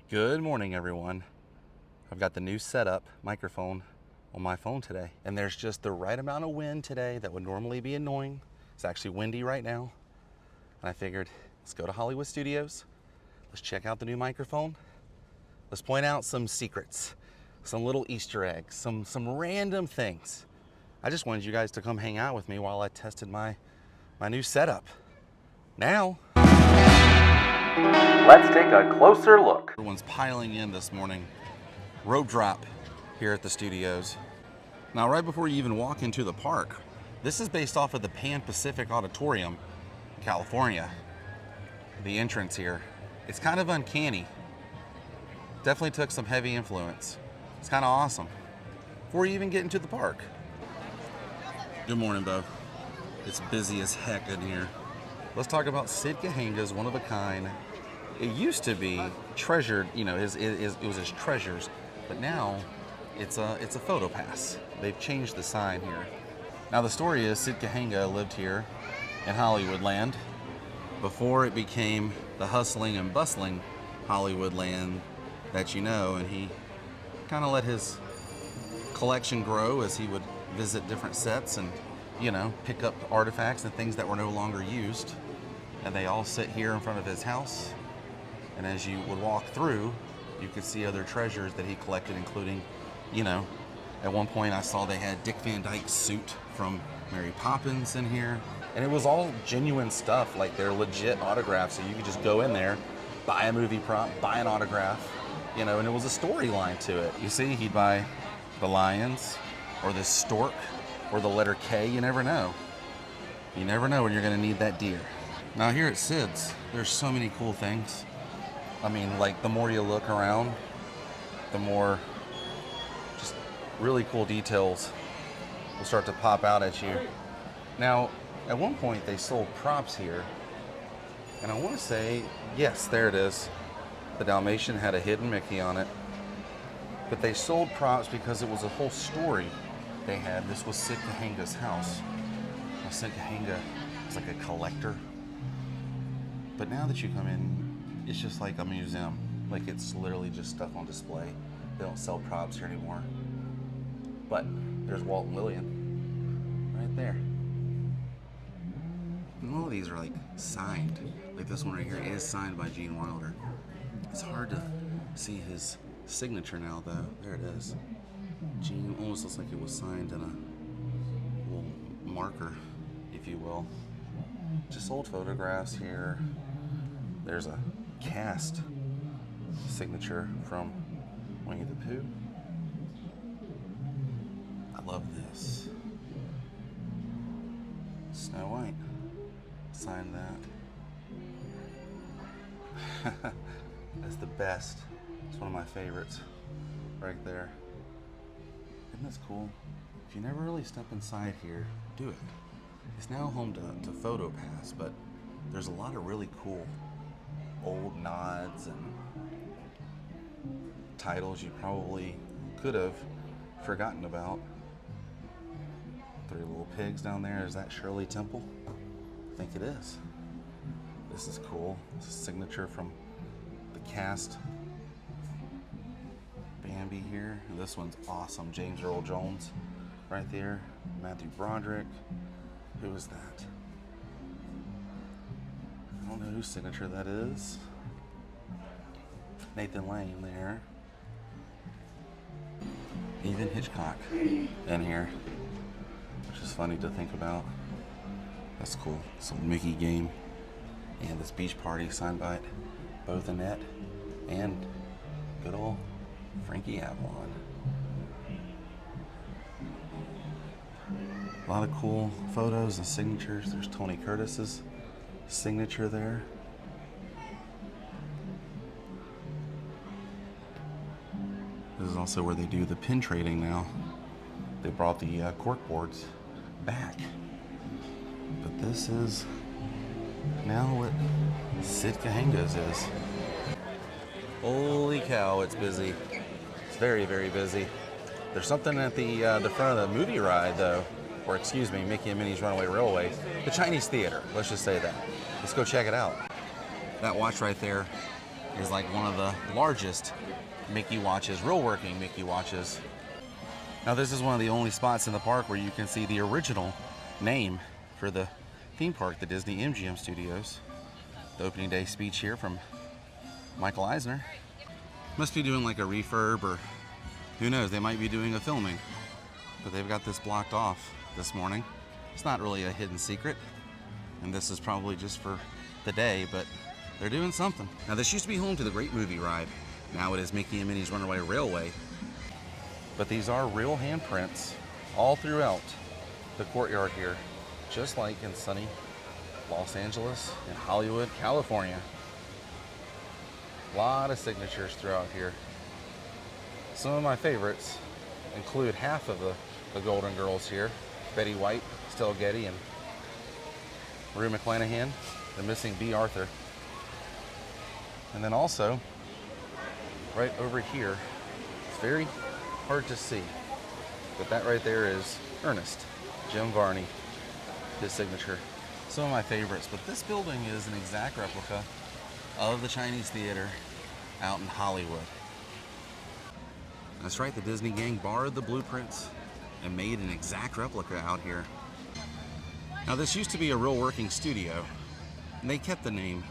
Good morning, everyone. I've got the new setup microphone on my phone today, and there's just the right amount of wind today that would normally be annoying. It's actually windy right now, and I figured let's go to Hollywood Studios. Let's check out the new microphone. Let's point out some secrets, some little Easter eggs, some random things. I just wanted you guys to come hang out with me while I tested my new setup. Now, let's take a closer look. Everyone's piling in this morning. Rope drop here at the studios. Now, right before you even walk into the park, this is based off of the Pan Pacific Auditorium, California. The entrance here, it's kind of uncanny. Definitely took some heavy influence. It's kind of awesome. Before you even get into the park. Good morning, Bo. It's busy as heck in here. Let's talk about Sid Cahuenga's one-of-a-kind. It used to be treasured, you know, it was his treasures, but now it's a photo pass. They've changed the sign here. Now the story is Sid Cahuenga lived here in Hollywoodland before it became the hustling and bustling Hollywoodland that you know, and he kind of let his collection grow as he would visit different sets and, you know, pick up artifacts and things that were no longer used. And they all sit here in front of his house. And as you would walk through, you could see other treasures that he collected, including, you know, at one point I saw they had Dick Van Dyke's suit from Mary Poppins in here. And it was all genuine stuff, like they're legit autographs. So you could just go in there, buy a movie prop, buy an autograph, you know, and it was a storyline to it. You see, he'd buy the lions or the stork or the letter K. You never know. You never know when you're gonna need that deer. Now here at Sid's, there's so many cool things. I mean, like the more you look around, the more just really cool details will start to pop out at you. Now, at one point they sold props here, and I want to say, yes, there it is. The Dalmatian had a hidden Mickey on it, but they sold props because it was a whole story they had. This was Sid Cahuenga's house. Now, Sid Cahuenga is like a collector, but now that you come in, it's just like a museum. Like it's literally just stuff on display. They don't sell props here anymore. But there's Walt and Lillian right there. And all of these are like signed. Like this one right here is signed by Gene Wilder. It's hard to see his signature now though. There it is. Gene almost looks like it was signed in a little marker, if you will. Just old photographs here. There's a cast signature from Winnie the Pooh. I love this. Snow White signed that. That's the best. It's one of my favorites right there. Isn't this cool? If you never really step inside here, do it. It's now home to PhotoPass, but there's a lot of really cool old nods and titles you probably could have forgotten about. Three little pigs down there. Is that Shirley Temple? I think it is. This is cool. It's a signature from the cast. Bambi here. And this one's awesome. James Earl Jones right there. Matthew Broderick. Who is that? I don't know whose signature that is. Nathan Lane there. Even Hitchcock in here, which is funny to think about. That's cool. Some Mickey game. And this beach party signed by both Annette and good old Frankie Avalon. A lot of cool photos and signatures. There's Tony Curtis's signature there. This is also where they do the pin trading now. They brought the cork boards back. But this is now what Sid Cahuenga's is. Holy cow, it's busy. It's very, very busy. There's something at the front of the movie ride though, or excuse me, Mickey and Minnie's Runaway Railway, the Chinese Theater, let's just say that. Let's go check it out. That watch right there is like one of the largest Mickey watches, real working Mickey watches. Now this is one of the only spots in the park where you can see the original name for the theme park, the Disney-MGM Studios. The opening day speech here from Michael Eisner. Must be doing like a refurb, or who knows, they might be doing a filming. But they've got this blocked off this morning. It's not really a hidden secret, and this is probably just for the day, but they're doing something. Now this used to be home to the Great Movie Ride. Now it is Mickey and Minnie's Runaway Railway. But these are real handprints all throughout the courtyard here, just like in sunny Los Angeles and Hollywood, California. A lot of signatures throughout here. Some of my favorites include half of the Golden Girls here. Betty White, Stella Getty, and Rue McClanahan. The missing B. Arthur. And then also, right over here, it's very hard to see, but that right there is Ernest, Jim Varney, his signature. Some of my favorites, but this building is an exact replica of the Chinese Theater out in Hollywood. That's right, the Disney gang borrowed the blueprints and made an exact replica out here. Now this used to be a real working studio, and they kept the name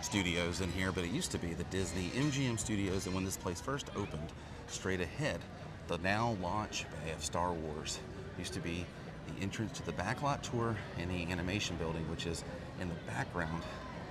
Studios in here, but it used to be the Disney-MGM Studios, and when this place first opened, straight ahead, the now launch bay of Star Wars used to be the entrance to the backlot tour and the animation building, which is in the background,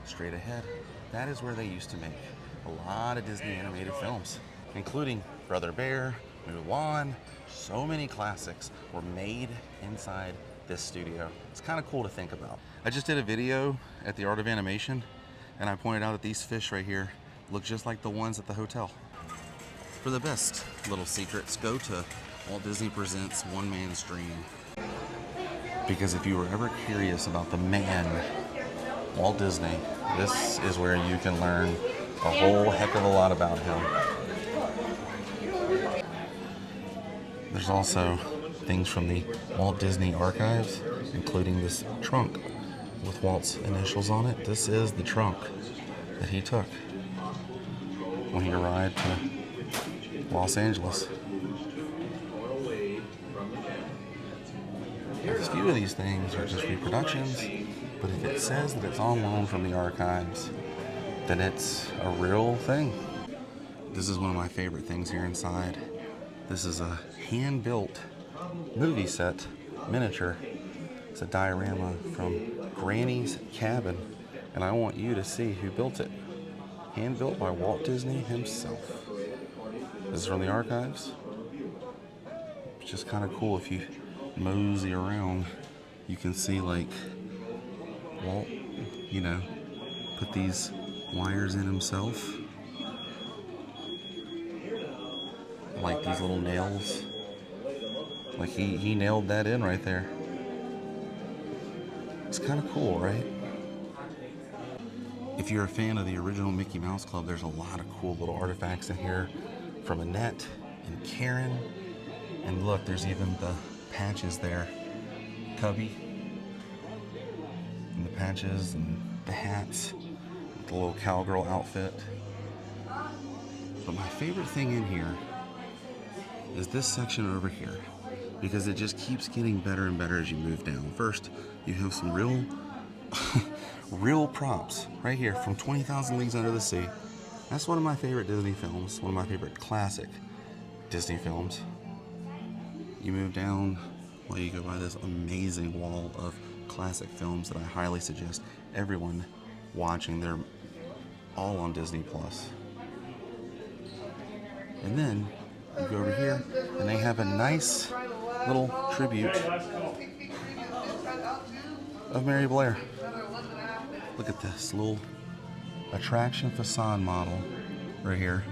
straight ahead. That is where they used to make a lot of Disney animated films, including Brother Bear, Mulan. So many classics were made inside this studio. It's kind of cool to think about. I just did a video at the Art of Animation, and I pointed out that these fish right here look just like the ones at the hotel. For the best little secrets, go to Walt Disney Presents One Man's Dream. Because if you were ever curious about the man, Walt Disney, this is where you can learn a whole heck of a lot about him. There's also things from the Walt Disney Archives, including this trunk with Walt's initials on it. This is the trunk that he took when he arrived to Los Angeles. A few of these things are just reproductions, but if it says that it's on loan from the archives, then it's a real thing. This is one of my favorite things here inside. This is a hand-built movie set miniature. It's a diorama from Granny's Cabin, and I want you to see who built it. Hand-built by Walt Disney himself. This is from the archives. It's just kind of cool. If you mosey around, you can see like Walt, you know, put these wires in himself. Like these little nails. Like he nailed that in right there. It's kind of cool, right? If you're a fan of the original Mickey Mouse Club, there's a lot of cool little artifacts in here from Annette and Karen. And look, there's even the patches there. Cubby. And the patches and the hats. The little cowgirl outfit. But my favorite thing in here is this section over here, because it just keeps getting better and better as you move down. First, you have some real real props right here from 20,000 Leagues Under the Sea. That's one of my favorite Disney films, one of my favorite classic Disney films. You move down, well, you go by this amazing wall of classic films that I highly suggest everyone watching. They're all on Disney Plus. And then you go over here, and they have a nice little tribute of Mary Blair. Look at this little attraction facade model right here.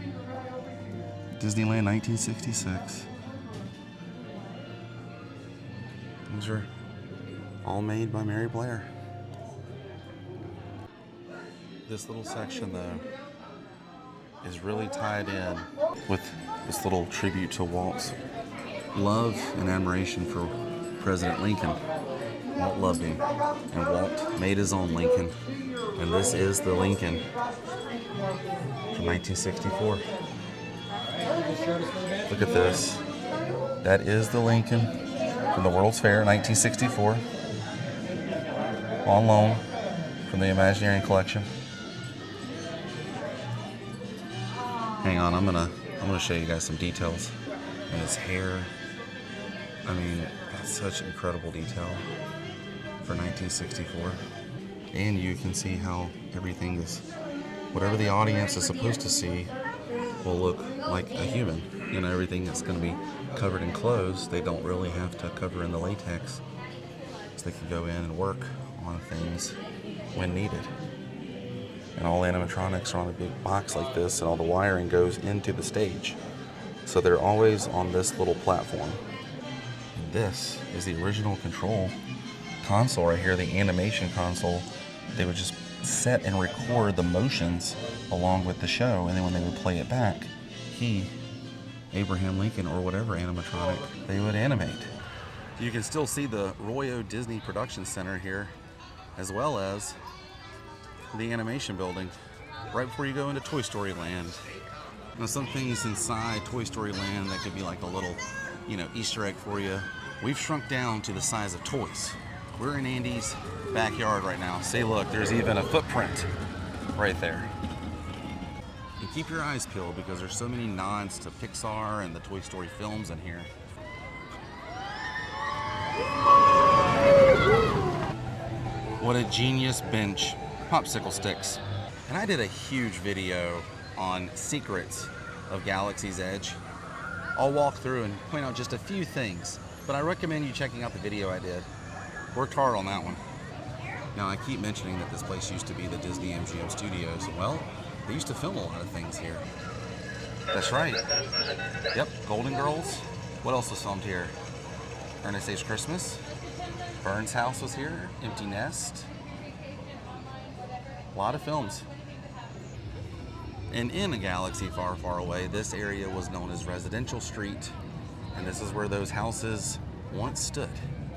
Disneyland 1966. These are all made by Mary Blair. This little section, though, is really tied in with this little tribute to Walt's love and admiration for President Lincoln. Walt loved him, and Walt made his own Lincoln, and this is the Lincoln from 1964. Look at this. That is the Lincoln from the World's Fair, 1964. On loan from the Imagineering collection. Hang on, I'm gonna show you guys some details. And his hair. I mean, that's such incredible detail for 1964. And you can see how everything is, whatever the audience is supposed to see will look like a human. You know, everything that's going to be covered in clothes, they don't really have to cover in the latex. So they can go in and work on things when needed. And all animatronics are on a big box like this, and all the wiring goes into the stage. So they're always on this little platform. And this is the original control console right here, the animation console. They would just set and record the motions along with the show, and then when they would play it back, Abraham Lincoln or whatever animatronic, they would animate. You can still see the Royo Disney Production Center here, as well as the animation building right before you go into Toy Story Land. Now, some things inside Toy Story Land that could be like a little, you know, Easter egg for you, we've shrunk down to the size of toys. We're in Andy's backyard right now. See, look, there's even a footprint right there. And keep your eyes peeled because there's so many nods to Pixar and the Toy Story films in here. What a genius bench. Popsicle sticks. And I did a huge video on secrets of Galaxy's Edge. I'll walk through and point out just a few things, but I recommend you checking out the video I did. Worked hard on that one. Now, I keep mentioning that this place used to be the Disney-MGM studios. Well, they used to film a lot of things here. That's right. Yep, Golden Girls. What else was filmed here? Ernest Saves Christmas. Burns' house was here. Empty Nest. A lot of films. And in a galaxy far, far away, this area was known as Residential Street. And this is where those houses once stood.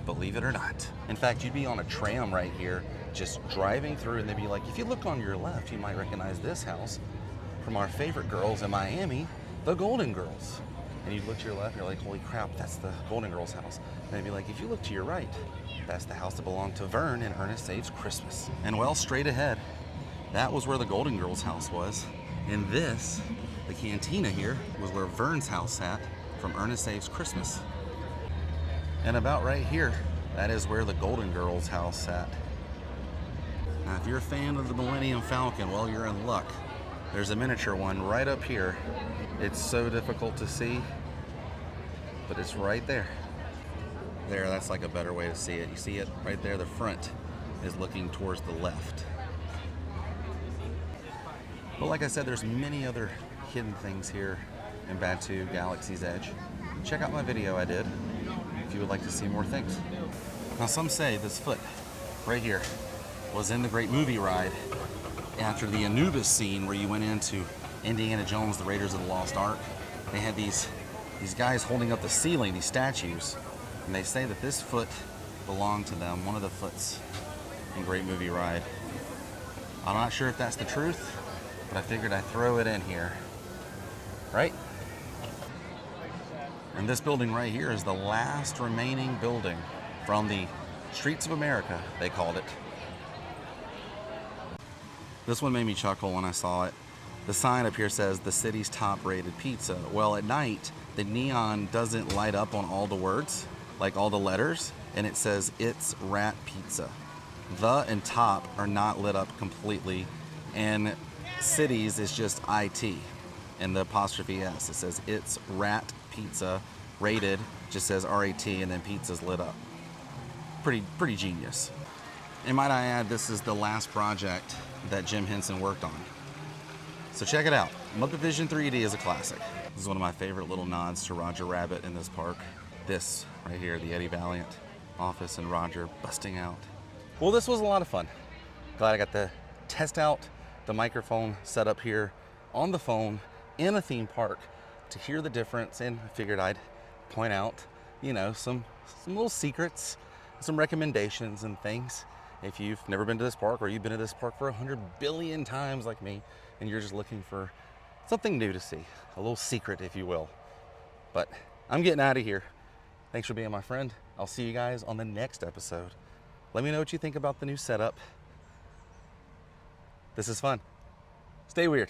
Believe it or not. In fact, you'd be on a tram right here, just driving through, and they'd be like, if you look on your left, you might recognize this house from our favorite girls in Miami, the Golden Girls. And you'd look to your left, and you're like, holy crap, that's the Golden Girls house. And they'd be like, if you look to your right, that's the house that belonged to Vern in Ernest Saves Christmas. And well, straight ahead, that was where the Golden Girls house was. And this, the cantina here, was where Vern's house sat from Ernest Saves Christmas. And about right here, that is where the Golden Girls house sat. Now, if you're a fan of the Millennium Falcon, well, you're in luck. There's a miniature one right up here. It's so difficult to see, but it's right there. There, that's like a better way to see it. You see it right there, the front is looking towards the left. But like I said, there's many other hidden things here in Batuu Galaxy's Edge. Check out my video I did if you would like to see more things. Now, some say this foot right here was in the Great Movie Ride after the Anubis scene where you went into Indiana Jones, the Raiders of the Lost Ark. They had these guys holding up the ceiling, these statues, and they say that this foot belonged to them, one of the foots in Great Movie Ride. I'm not sure if that's the truth, but I figured I'd throw it in here, right? And this building right here is the last remaining building from the Streets of America, they called it. This one made me chuckle when I saw it. The sign up here says the city's top rated pizza. Well, at night, the neon doesn't light up on all the words, like all the letters, and it says it's rat pizza. The and top are not lit up completely, and cities is just IT and the apostrophe S. It says it's rat pizza, rated, just says RAT, and then pizza's lit up. Pretty genius. And might I add, this is the last project that Jim Henson worked on. So check it out. Muppet Vision 3D is a classic. This is one of my favorite little nods to Roger Rabbit in this park. This right here, the Eddie Valiant office and Roger busting out. Well, this was a lot of fun. Glad I got to test out the microphone set up here on the phone in a theme park to hear the difference, and I figured I'd point out, you know, some little secrets, some recommendations and things. if you've never been to this park, or you've been to this park for 100 billion times like me, and you're just looking for something new to see, a little secret, if you will. But I'm getting out of here. Thanks for being my friend. I'll see you guys on the next episode. Let me know what you think about the new setup. This is fun. Stay weird.